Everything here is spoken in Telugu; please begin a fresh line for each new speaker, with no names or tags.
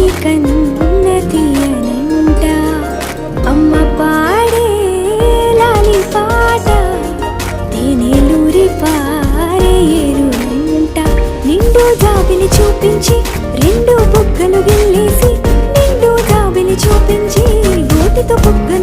కన్న తీయనంట అమ్మ పాడే లాలి పాట తేనెలూరి పారే ఏరునంట నిండు జాబిలి చూపించి రెండు బుగ్గలు గిల్లేసి నిండు జాబిలి చూపించి గోటితో బుగ్గలు